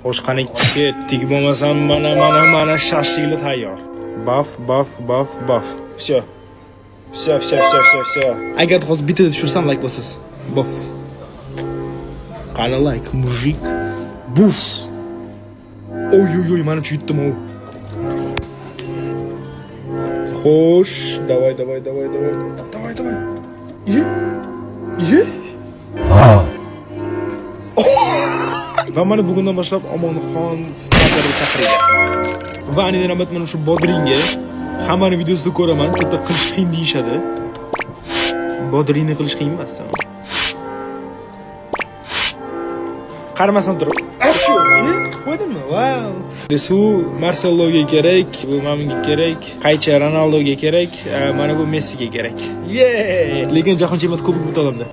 Xo'sh, qani ketdik, bo'lmasam mana shashliklar tayyor. Baf. Всё. Agar hozir bitta tushirsam like bosasiz. Baf. Qani like, mujik. Buf. Oy, menimcha yutdim u. Xo'sh, davay. Ye. Va mana bugundan boshlab Omonxon starterga chaqirgan. Va anidan albatta mana shu bodringga hammani videosida ko'raman, katta qilish qiyin deyshadi. Bodringni qilish qiyin emas. Qaramasdan turib. Shu, qo'ydimmi? Wow. Su Marceloga kerak, bu menga kerak, qaychi Ronaldoga kerak, mana bu Messiga kerak. Lekin jahon chempionati kubok yuta oladi.